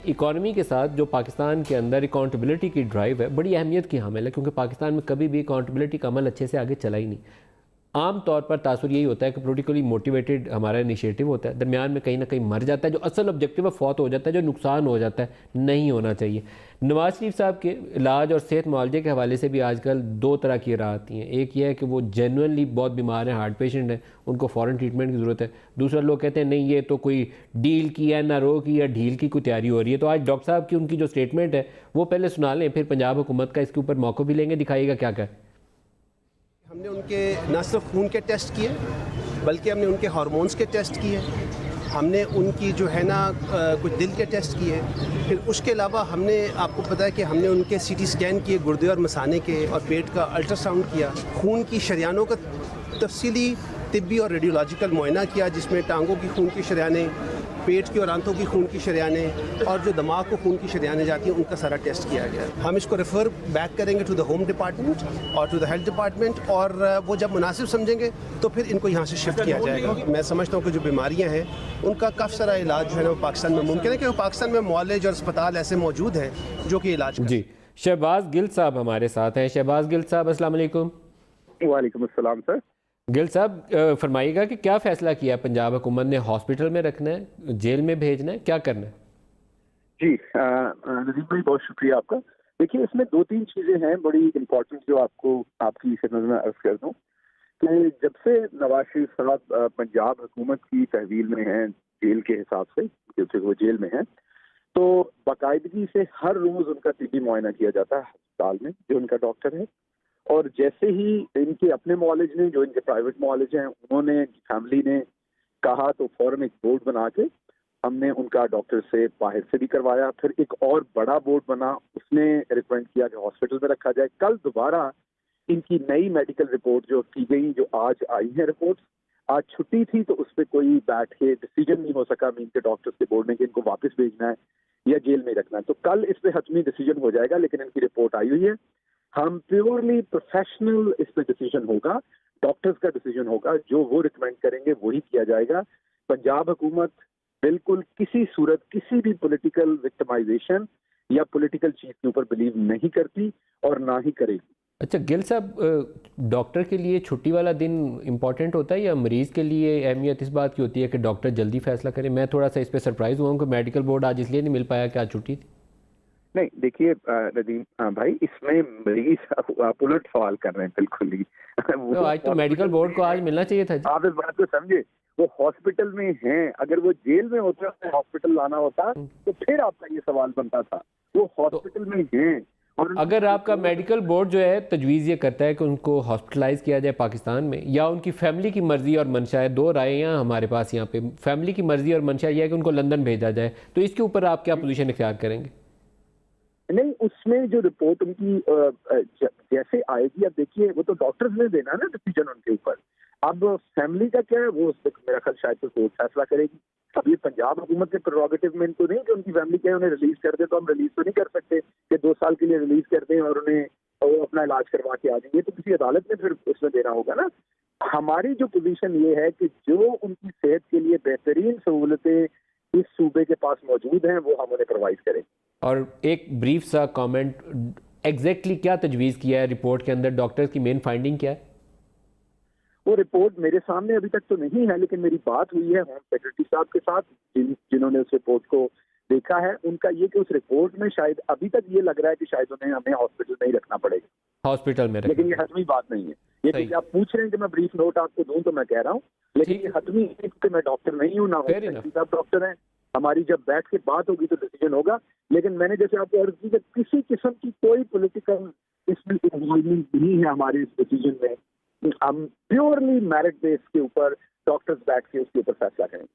Economy کے ساتھ جو پاکستان کے اندر اکاؤنٹیبلٹی کی ڈرائیو ہے بڑی اہمیت کی حامل ہے، کیونکہ پاکستان میں کبھی بھی اکاؤنٹیبلٹی کا عمل اچھے سے آگے چلا ہی نہیں۔ عام طور پر تاثر یہی ہوتا ہے کہ پولیٹیکلی موٹیویٹڈ ہمارا انیشیٹو ہوتا ہے، درمیان میں کہیں نہ کہیں مر جاتا ہے، جو اصل آبجیکٹیو ہے فوت ہو جاتا ہے، جو نقصان ہو جاتا ہے نہیں ہونا چاہیے۔ نواز شریف صاحب کے علاج اور صحت معالجے کے حوالے سے بھی آج کل دو طرح کی راہ آتی ہیں۔ ایک یہ ہے کہ وہ جینوئنلی بہت بیمار ہیں، ہارٹ پیشنٹ ہیں، ان کو فوراً ٹریٹمنٹ کی ضرورت ہے۔ دوسرا لوگ کہتے ہیں نہیں یہ تو کوئی ڈیل کی ہے، نہ رو کی یا ڈھیل کی کوئی تیاری ہو رہی ہے۔ تو آج ڈاکٹر صاحب کی ان کی جو سٹیٹمنٹ ہے وہ پہلے سنا لیں، پھر پنجاب حکومت کا اس کے اوپر موقع بھی لیں گے، دکھائیے گا کیا کہ ہم نے ان کے نہ صرف خون کے ٹیسٹ کیے بلکہ ہم نے ان کے ہارمونز کے ٹیسٹ کیے، ہم نے ان کی جو ہے نا کچھ دل کے ٹیسٹ کیے، پھر اس کے علاوہ ہم نے آپ کو پتہ ہے کہ ہم نے ان کے سی ٹی سکین کیے گردے اور مثانے کے، اور پیٹ کا الٹرا ساؤنڈ کیا، خون کی شریانوں کا تفصیلی طبی اور ریڈیولوجیکل معائنہ کیا، جس میں ٹانگوں کی خون کی شریانیں، پیٹ کی اور آنتوں کی خون کی شریانیں اور جو دماغ کو خون کی شریانیں جاتی ہیں ان کا سارا ٹیسٹ کیا گیا۔ ہم اس کو ریفر بیک کریں گے ٹو دا ہوم ڈپارٹمنٹ اور ٹو دا ہیلتھ ڈپارٹمنٹ، اور وہ جب مناسب سمجھیں گے تو پھر ان کو یہاں سے شفٹ کیا جائے گا۔ میں سمجھتا ہوں کہ جو بیماریاں ہیں ان کا کافی سارا علاج جو ہے نا وہ پاکستان میں ممکن ہے، کہ پاکستان میں معالج اور اسپتال ایسے موجود ہیں جو کہ علاج کریں۔ جی شہباز گل صاحب ہمارے ساتھ ہیں۔ شہباز گل صاحب السلام علیکم۔ وعلیکم السلام سر۔ گل صاحب فرمائیے گا کہ کیا فیصلہ کیا پنجاب حکومت نے؟ ہاسپٹل میں رکھنا ہے، جیل میں بھیجنا ہے، کیا کرنا ہے؟ جی ندیم بھائی بہت شکریہ آپ کا۔ دیکھیے اس میں دو تین چیزیں ہیں بڑی امپورٹنٹ جو آپ کی خدمت میں عرض کر دوں کہ جب سے نواز شریف صاحب پنجاب حکومت کی تحویل میں ہیں جیل کے حساب سے، کیونکہ وہ جیل میں ہیں، تو باقاعدگی سے ہر روز ان کا طبی معائنہ کیا جاتا ہے ہسپتال میں جو ان کا ڈاکٹر ہے، اور جیسے ہی ان کے اپنے معالج نے، جو ان کے پرائیویٹ معالج ہیں، انہوں نے فیملی نے کہا تو فوراً ایک بورڈ بنا کے ہم نے ان کا ڈاکٹر سے باہر سے بھی کروایا۔ پھر ایک اور بڑا بورڈ بنا، اس نے ریکمینڈ کیا کہ ہاسپٹل میں رکھا جائے۔ کل دوبارہ ان کی نئی میڈیکل رپورٹ جو کی گئی، جو آج آئی ہیں رپورٹس، آج چھٹی تھی تو اس پہ کوئی بیٹھ کے ڈیسیجن نہیں ہو سکا مین کے ڈاکٹر کے بورڈ نے کہ ان کو واپس بھیجنا ہے یا جیل میں رکھنا ہے۔ تو کل اس پہ حتمی ڈیسیجن ہو جائے گا، لیکن ان کی رپورٹ آئی ہوئی ہے۔ ہم پیورلی پروفیشنل اس پہ ڈیسیجن ہوگا، ڈاکٹرز کا ڈیسیجن ہوگا، جو وہ ریکمینڈ کریں گے وہی کیا جائے گا۔ پنجاب حکومت بالکل کسی صورت کسی بھی پولیٹیکل وکٹمائزیشن یا پولیٹیکل چیز کے اوپر بلیو نہیں کرتی اور نہ ہی کرے گی۔ اچھا گل صاحب، ڈاکٹر کے لیے چھٹی والا دن امپورٹنٹ ہوتا ہے یا مریض کے لیے اہمیت اس بات کی ہوتی ہے کہ ڈاکٹر جلدی فیصلہ کرے؟ میں تھوڑا سا اس پہ سرپرائز ہوا ہوں کہ میڈیکل بورڈ آج اس لیے نہیں مل پایا کہ آج چھٹی تھی۔ نہیں دیکھیے ندیم بھائی، اس میں مریض آپ الٹ سوال کر رہے ہیں بالکل ہی۔ آج تو میڈیکل بورڈ کو آج ملنا چاہیے تھا۔ آپ اس بات کو سمجھے، وہ ہاسپٹل میں ہیں، اگر وہ جیل میں ہوتا ہاسپٹل لانا ہوتا تو پھر آپ کا یہ سوال بنتا تھا۔ وہ ہاسپٹل میں ہیں، اور اگر آپ کا میڈیکل بورڈ جو ہے تجویز یہ کرتا ہے کہ ان کو ہاسپٹلائز کیا جائے پاکستان میں، یا ان کی فیملی کی مرضی اور منشا ہے، دو رائے ہیں ہمارے پاس یہاں پہ، فیملی کی مرضی اور منشا یہ ہے کہ ان کو لندن بھیجا جائے، تو اس کے اوپر آپ کیا پوزیشن اختیار کریں گے؟ نہیں، اس میں جو رپورٹ ان کی جیسے آئے گی، اب دیکھیے وہ تو ڈاکٹرز نے دینا نا ڈیسیجن ان کے اوپر۔ اب فیملی کا کیا ہے وہ میرا خیال شاید تو کورٹ فیصلہ کرے گی۔ اب یہ پنجاب حکومت کے پریروگیٹو میں ان کو نہیں کہ ان کی فیملی کیا ہے انہیں ریلیز کر دیں، تو ہم ریلیز تو نہیں کر سکتے کہ 2 سال کے لیے ریلیز کر دیں اور انہیں وہ اپنا علاج کروا کے آ جائیں گے، تو کسی عدالت میں پھر اس میں دینا ہوگا نا۔ ہماری جو پوزیشن یہ ہے کہ جو ان کی صحت کے لیے بہترین سہولتیں اس صوبے کے پاس موجود ہیں وہ ہم انہیں پرووائڈ کریں گے۔ اور ایک بریف سا کامنٹ، ایگزیکٹلی کیا تجویز کیا ہے رپورٹ کے اندر؟ ڈاکٹر کی مین فائنڈنگ کیا ہے؟ وہ رپورٹ میرے سامنے ابھی تک تو نہیں ہے، لیکن میری بات ہوئی ہے ہوم سیکرٹری صاحب کے ساتھ جنہوں نے اس رپورٹ کو دیکھا ہے۔ ان کا یہ کہ اس رپورٹ میں شاید ابھی تک یہ لگ رہا ہے کہ شاید ہمیں ہاسپٹل میں ہی رکھنا پڑے گا، ہاسپٹل میں، لیکن یہ حتمی بات نہیں ہے۔ یہ کہ آپ پوچھ رہے ہیں کہ میں بریف نوٹ آپ کو دوں تو میں کہہ رہا ہوں، لیکن یہ حتمی ہے کہ میں ڈاکٹر نہیں ہوں، نہ ہوم سیکرٹری صاحب ڈاکٹر ہیں۔ ہماری جب بیٹھ کے بات ہوگی تو ڈیسیجن ہوگا، لیکن میں نے جیسے آپ کو عرض کی کہ کسی قسم کی کوئی پولیٹیکل اس میں انوالومنٹ نہیں ہے ہمارے اس ڈیسیجن میں۔ ہم پیورلی میرٹ بیس کے اوپر ڈاکٹرز بیٹھ کے اس کے اوپر فیصلہ کریں گے۔